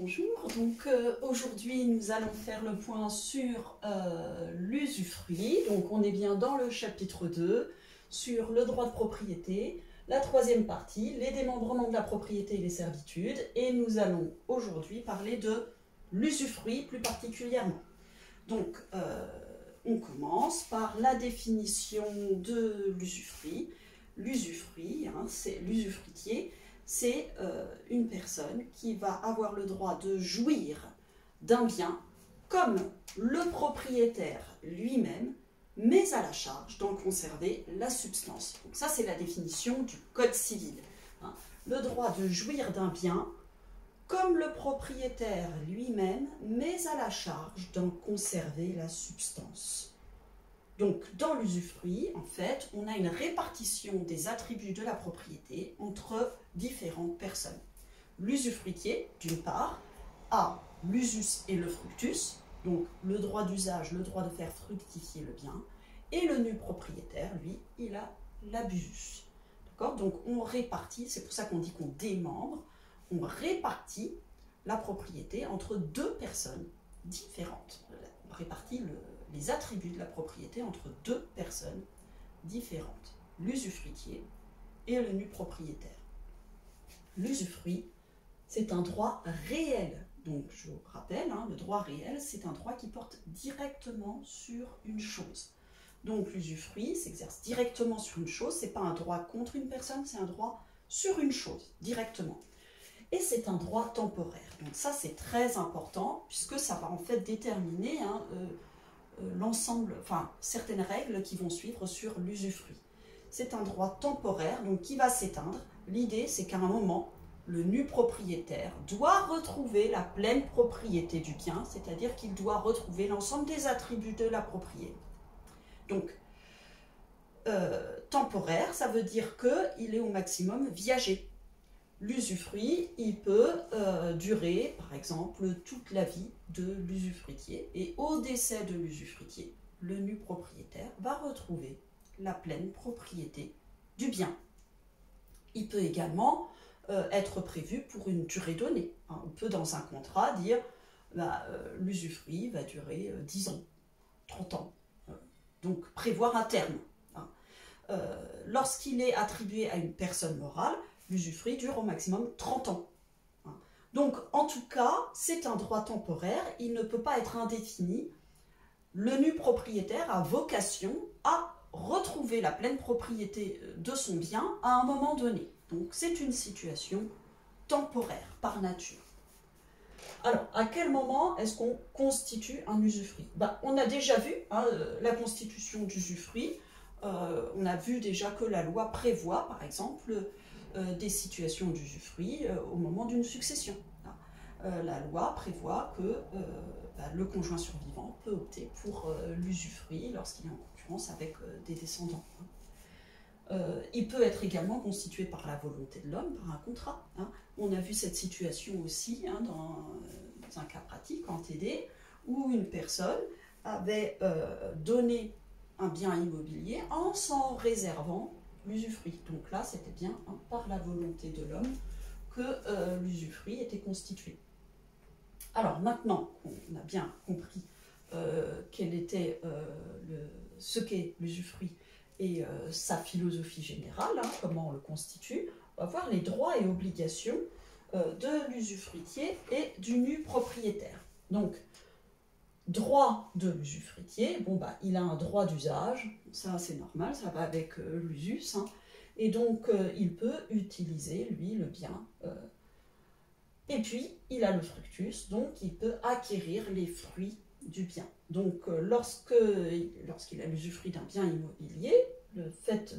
Bonjour, donc aujourd'hui nous allons faire le point sur l'usufruit. Donc on est bien dans le chapitre 2 sur le droit de propriété, la troisième partie, les démembrements de la propriété et les servitudes. Et nous allons aujourd'hui parler de l'usufruit plus particulièrement. Donc on commence par la définition de l'usufruit. L'usufruit, c'est l'usufruitier. C'est une personne qui va avoir le droit de jouir d'un bien comme le propriétaire lui-même, mais à la charge d'en conserver la substance. Donc ça, c'est la définition du Code civil. Le droit de jouir d'un bien comme le propriétaire lui-même, mais à la charge d'en conserver la substance. Donc, dans l'usufruit, en fait, on a une répartition des attributs de la propriété entre différentes personnes. L'usufruitier, d'une part, a l'usus et le fructus, donc le droit d'usage, le droit de faire fructifier le bien, et le nu propriétaire, lui, il a l'abusus. D'accord ? Donc, on répartit, c'est pour ça qu'on dit qu'on démembre, on répartit la propriété entre deux personnes différentes. On répartit les attributs de la propriété entre deux personnes différentes, l'usufruitier et le nu propriétaire. L'usufruit, c'est un droit réel. Donc, je vous rappelle, le droit réel, c'est un droit qui porte directement sur une chose. Donc, l'usufruit s'exerce directement sur une chose. Ce n'est pas un droit contre une personne, c'est un droit sur une chose, directement. Et c'est un droit temporaire. Donc, ça, c'est très important, puisque ça va en fait déterminer l'ensemble, certaines règles qui vont suivre sur l'usufruit. C'est un droit temporaire, donc qui va s'éteindre. L'idée, c'est qu'à un moment, le nu propriétaire doit retrouver la pleine propriété du bien, c'est-à-dire qu'il doit retrouver l'ensemble des attributs de la propriété. Donc, temporaire, ça veut dire qu'il est au maximum viager. L'usufruit, il peut durer, par exemple, toute la vie de l'usufruitier. Et au décès de l'usufruitier, le nu propriétaire va retrouver la pleine propriété du bien. Il peut également être prévu pour une durée donnée. On peut, dans un contrat, dire l'usufruit va durer 10 ans, 30 ans. Donc, prévoir un terme. Lorsqu'il est attribué à une personne morale, l'usufruit dure au maximum 30 ans. Donc, en tout cas, c'est un droit temporaire, il ne peut pas être indéfini. Le nu propriétaire a vocation à retrouver la pleine propriété de son bien à un moment donné. Donc, c'est une situation temporaire, par nature. Alors, à quel moment est-ce qu'on constitue un usufruit ? On a déjà vu la constitution d'usufruit. On a vu déjà que la loi prévoit, par exemple, des situations d'usufruit au moment d'une succession. La loi prévoit que le conjoint survivant peut opter pour l'usufruit lorsqu'il est en concurrence avec des descendants. Il peut être également constitué par la volonté de l'homme, par un contrat. On a vu cette situation aussi dans un cas pratique en TD, où une personne avait donné un bien immobilier en s'en réservant l'usufruit. Donc là, c'était bien par la volonté de l'homme que l'usufruit était constitué. Alors maintenant, on a bien compris quel était ce qu'est l'usufruit et sa philosophie générale, comment on le constitue. On va voir les droits et obligations de l'usufruitier et du nu propriétaire. Donc, droit de l'usufruitier, il a un droit d'usage, ça c'est normal, ça va avec l'usus, et donc il peut utiliser, lui, le bien. Et puis, il a le fructus, donc il peut acquérir les fruits du bien. Donc, lorsqu'il a l'usufruit d'un bien immobilier, le fait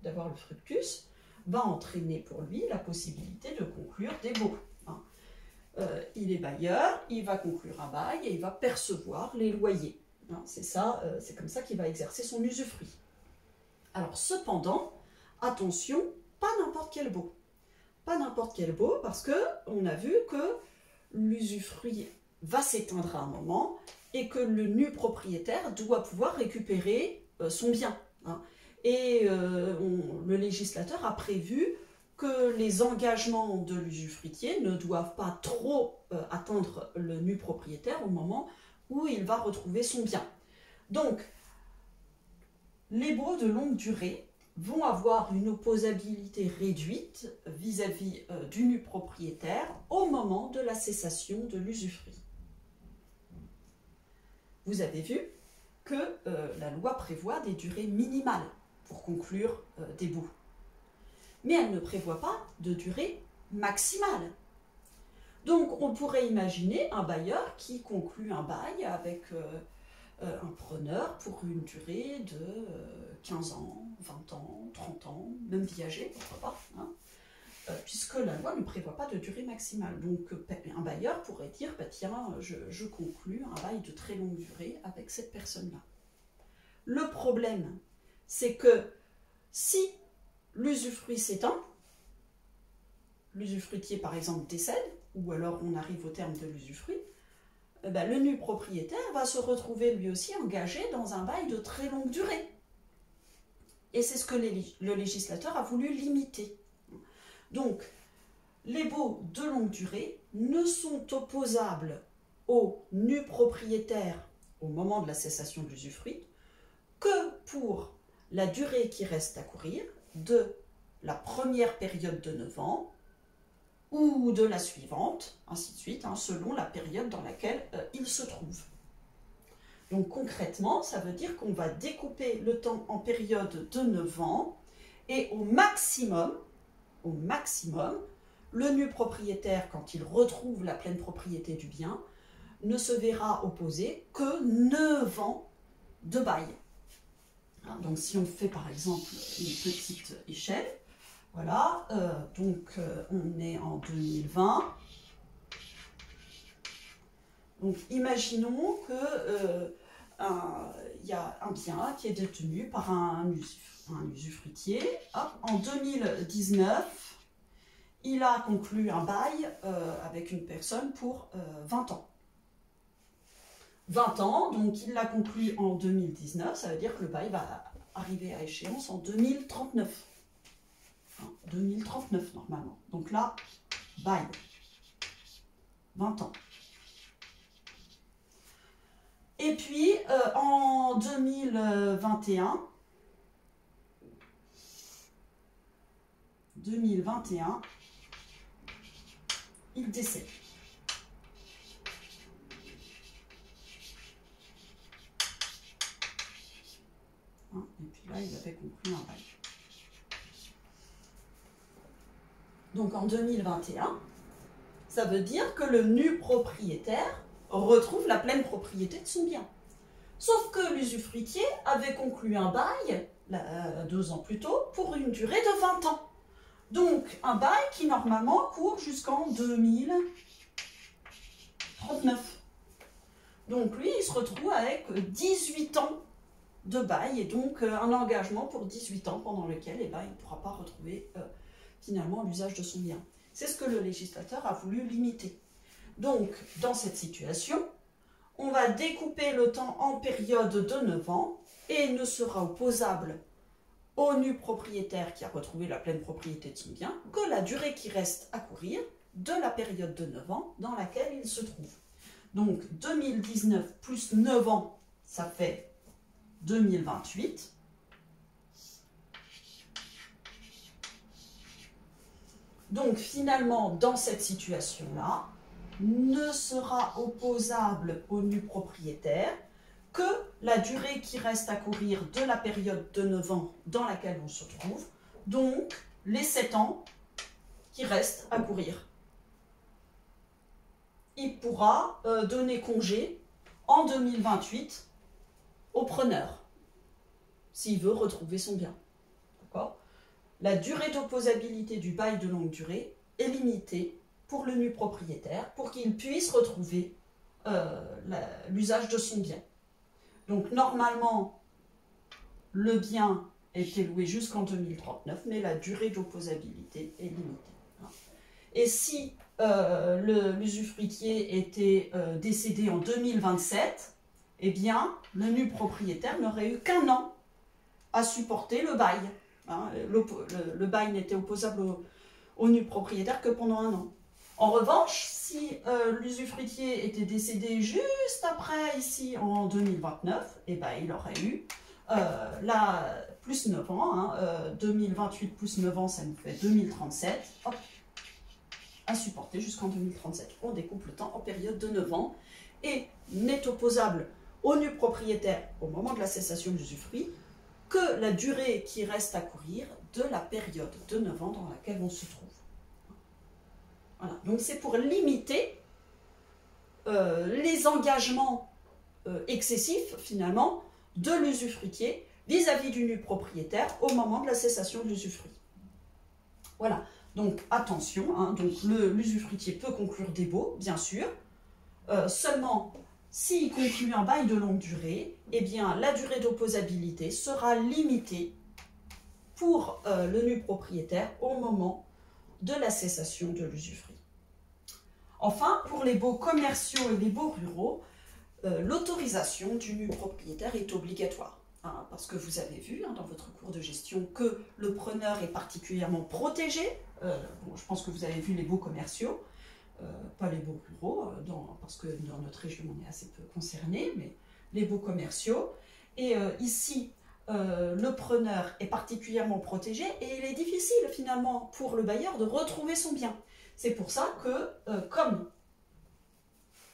d'avoir le fructus va entraîner pour lui la possibilité de conclure des baux. Il est bailleur, il va conclure un bail et il va percevoir les loyers. C'est ça, c'est comme ça qu'il va exercer son usufruit. Alors cependant, attention, pas n'importe quel baux. Pas n'importe quel baux parce qu'on a vu que l'usufruit va s'éteindre à un moment et que le nu propriétaire doit pouvoir récupérer son bien. Et le législateur a prévu que les engagements de l'usufruitier ne doivent pas trop atteindre le nu propriétaire au moment où il va retrouver son bien. Donc, les baux de longue durée vont avoir une opposabilité réduite vis-à-vis du nu propriétaire au moment de la cessation de l'usufruit. Vous avez vu que la loi prévoit des durées minimales pour conclure des baux. Mais elle ne prévoit pas de durée maximale. Donc on pourrait imaginer un bailleur qui conclut un bail avec un preneur pour une durée de 15 ans, 20 ans, 30 ans, même viager, pourquoi pas, hein, puisque la loi ne prévoit pas de durée maximale. Donc un bailleur pourrait dire, bah, tiens, je conclus un bail de très longue durée avec cette personne-là. Le problème, c'est que si l'usufruit s'éteint, l'usufruitier par exemple décède, ou alors on arrive au terme de l'usufruit, ben, le nu propriétaire va se retrouver lui aussi engagé dans un bail de très longue durée. Et c'est ce que le législateur a voulu limiter. Donc, les baux de longue durée ne sont opposables au nu propriétaire au moment de la cessation de l'usufruit que pour la durée qui reste à courir de la première période de 9 ans ou de la suivante, ainsi de suite, hein, selon la période dans laquelle il se trouve. Donc concrètement, ça veut dire qu'on va découper le temps en périodes de 9 ans et au maximum, le nu propriétaire, quand il retrouve la pleine propriété du bien, ne se verra opposer que 9 ans de bail. Donc si on fait par exemple une petite échelle, voilà, on est en 2020. Donc imaginons que y a un bien qui est détenu par un usufruitier. Hop, en 2019, il a conclu un bail avec une personne pour 20 ans. 20 ans, donc il l'a conclu en 2019, ça veut dire que le bail va arriver à échéance en 2039. 2039 normalement. Donc là, bail, 20 ans. Et puis en 2021, il décède. Et puis là, il avait conclu un bail. Donc en 2021, ça veut dire que le nu propriétaire retrouve la pleine propriété de son bien. Sauf que l'usufruitier avait conclu un bail 2 ans plus tôt pour une durée de 20 ans. Donc un bail qui normalement court jusqu'en 2039. Donc lui, il se retrouve avec 18 ans de bail et donc un engagement pour 18 ans pendant lequel il ne pourra pas retrouver finalement l'usage de son bien. C'est ce que le législateur a voulu limiter. Donc, dans cette situation, on va découper le temps en période de 9 ans et il ne sera opposable au nu propriétaire qui a retrouvé la pleine propriété de son bien que la durée qui reste à courir de la période de 9 ans dans laquelle il se trouve. Donc, 2019 plus 9 ans, ça fait 2028. Donc finalement, dans cette situation-là, ne sera opposable au nu propriétaire que la durée qui reste à courir de la période de 9 ans dans laquelle on se trouve, donc les 7 ans qui restent à courir. Il pourra donner congé en 2028 au preneur, s'il veut retrouver son bien. D'accord ? La durée d'opposabilité du bail de longue durée est limitée pour le nu propriétaire pour qu'il puisse retrouver l'usage de son bien. Donc normalement, le bien était loué jusqu'en 2039, mais la durée d'opposabilité est limitée. Et si l'usufruitier était décédé en 2027, eh bien, le nu propriétaire n'aurait eu qu'1 an à supporter le bail. Le bail n'était opposable au nu propriétaire que pendant 1 an. En revanche, si l'usufruitier était décédé juste après, ici, en 2029, eh ben, il aurait eu là, plus 9 ans, hein, 2028 plus 9 ans, ça nous fait 2037, hop, à supporter jusqu'en 2037. On découpe le temps en période de 9 ans et n'est opposable au nu propriétaire au moment de la cessation de l'usufruit que la durée qui reste à courir de la période de 9 ans dans laquelle on se trouve. Voilà. Donc c'est pour limiter les engagements excessifs, finalement, de l'usufruitier vis-à-vis du nu propriétaire au moment de la cessation de l'usufruit. Voilà, donc attention, hein, l'usufruitier peut conclure des baux, bien sûr, seulement s'il conclut un bail de longue durée, eh bien la durée d'opposabilité sera limitée pour le nu propriétaire au moment de la cessation de l'usufruit. Enfin, pour les baux commerciaux et les baux ruraux, l'autorisation du nu propriétaire est obligatoire. Hein, parce que vous avez vu hein, dans votre cours de gestion que le preneur est particulièrement protégé. Bon, je pense que vous avez vu les baux commerciaux, pas les baux ruraux, parce que dans notre région on est assez peu concerné, mais les baux commerciaux. Et ici, le preneur est particulièrement protégé et il est difficile finalement pour le bailleur de retrouver son bien. C'est pour ça que, comme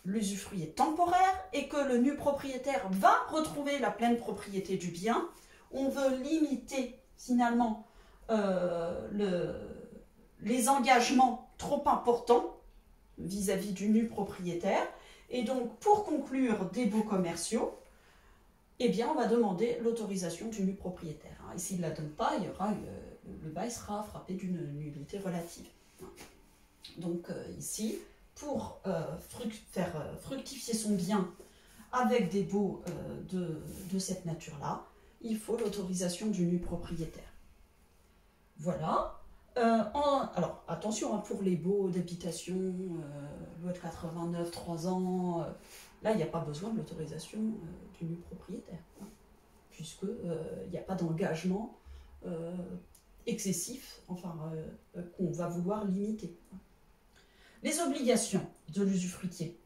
l'usufruit est temporaire et que le nu propriétaire va retrouver la pleine propriété du bien, on veut limiter finalement les engagements trop importants vis-à-vis du nu propriétaire. Et donc, pour conclure des baux commerciaux, eh bien, on va demander l'autorisation du nu propriétaire. Et s'il ne la donne pas, le bail sera frappé d'une nullité relative. Donc ici, pour faire fructifier son bien avec des baux de cette nature-là, il faut l'autorisation du nu propriétaire. Voilà. Alors, attention, hein, pour les baux d'habitation, loi de 89, 3 ans, là, il n'y a pas besoin de l'autorisation du nu propriétaire, hein, puisqu'il n'y a pas d'engagement excessif, enfin, qu'on va vouloir limiter. Les obligations de l'usufruitier,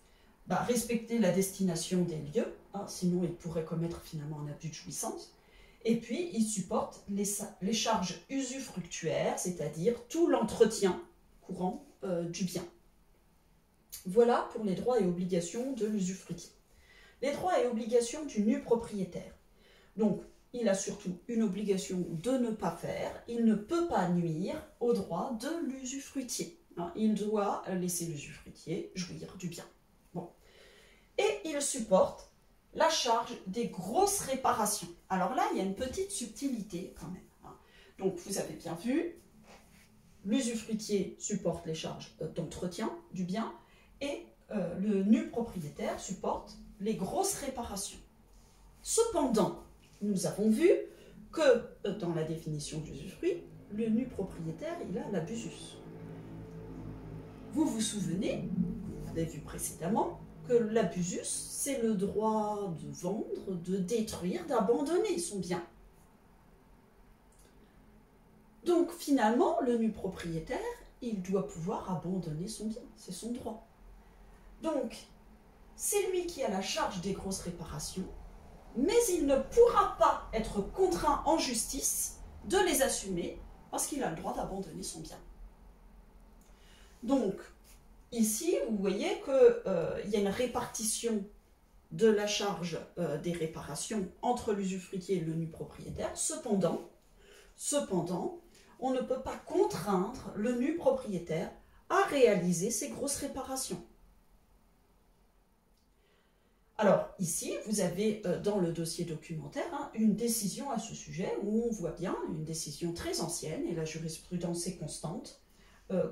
respecter la destination des lieux, hein, sinon il pourrait commettre finalement un abus de jouissance. Et puis, il supporte les charges usufructuaires, c'est-à-dire tout l'entretien courant du bien. Voilà pour les droits et obligations de l'usufruitier. Les droits et obligations du nu propriétaire. Donc, il a surtout une obligation de ne pas faire, il ne peut pas nuire aux droits de l'usufruitier. Il doit laisser l'usufruitier jouir du bien. Bon. Et il supporte la charge des grosses réparations. Alors là, il y a une petite subtilité quand même. Donc, vous avez bien vu, l'usufruitier supporte les charges d'entretien du bien et le nu propriétaire supporte les grosses réparations. Cependant, nous avons vu que dans la définition d'usufruit, le nu propriétaire, il a l'abusus. Vous vous souvenez, vous avez vu précédemment, que l'abusus, c'est le droit de vendre, de détruire, d'abandonner son bien. Donc finalement, le nu propriétaire, il doit pouvoir abandonner son bien, c'est son droit. Donc, c'est lui qui a la charge des grosses réparations, mais il ne pourra pas être contraint en justice de les assumer parce qu'il a le droit d'abandonner son bien. Donc, ici, vous voyez qu'il y a une répartition de la charge des réparations entre l'usufruitier et le nu propriétaire. Cependant, on ne peut pas contraindre le nu propriétaire à réaliser ces grosses réparations. Alors, ici, vous avez dans le dossier documentaire une décision à ce sujet où on voit bien une décision très ancienne, et la jurisprudence est constante,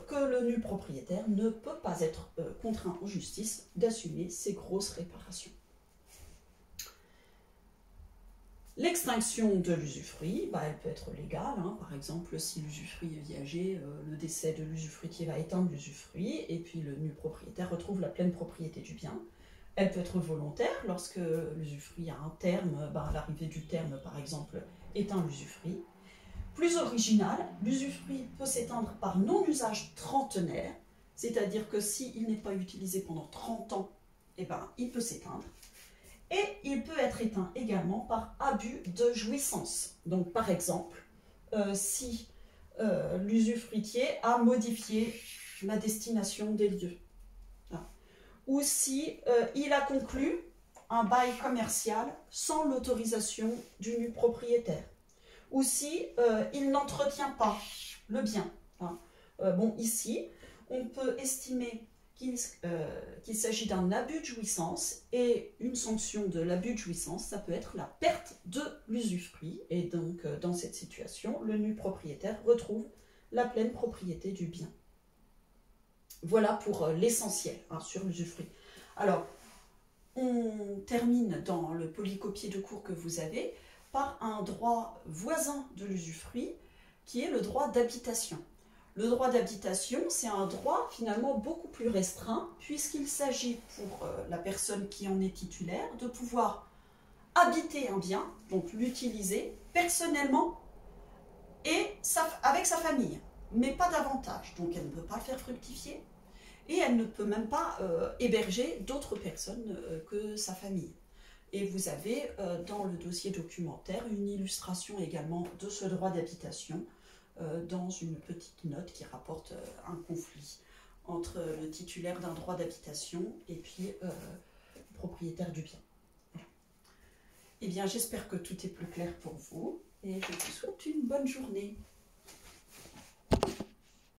que le nu propriétaire ne peut pas être contraint en justice d'assumer ces grosses réparations. L'extinction de l'usufruit, elle peut être légale, par exemple si l'usufruit est viager, le décès de l'usufruitier va éteindre l'usufruit et puis le nu propriétaire retrouve la pleine propriété du bien. Elle peut être volontaire lorsque l'usufruit a un terme, l'arrivée du terme par exemple éteint l'usufruit. Plus original, l'usufruit peut s'éteindre par non-usage trentenaire, c'est-à-dire que s'il n'est pas utilisé pendant 30 ans, eh ben, il peut s'éteindre. Et il peut être éteint également par abus de jouissance. Donc par exemple, si l'usufruitier a modifié la destination des lieux, ou si il a conclu un bail commercial sans l'autorisation du nu propriétaire, ou si il n'entretient pas le bien. Bon, ici, on peut estimer qu'il s'agit d'un abus de jouissance, et une sanction de l'abus de jouissance, ça peut être la perte de l'usufruit, et donc dans cette situation, le nu propriétaire retrouve la pleine propriété du bien. Voilà pour l'essentiel sur l'usufruit. Alors, on termine dans le polycopié de cours que vous avez par un droit voisin de l'usufruit qui est le droit d'habitation. Le droit d'habitation, c'est un droit finalement beaucoup plus restreint puisqu'il s'agit pour la personne qui en est titulaire de pouvoir habiter un bien, donc l'utiliser personnellement et avec sa famille, mais pas davantage. Donc elle ne peut pas le faire fructifier et elle ne peut même pas héberger d'autres personnes que sa famille. Et vous avez dans le dossier documentaire une illustration également de ce droit d'habitation dans une petite note qui rapporte un conflit entre le titulaire d'un droit d'habitation et puis le propriétaire du bien. Voilà. Eh bien, j'espère que tout est plus clair pour vous et je vous souhaite une bonne journée.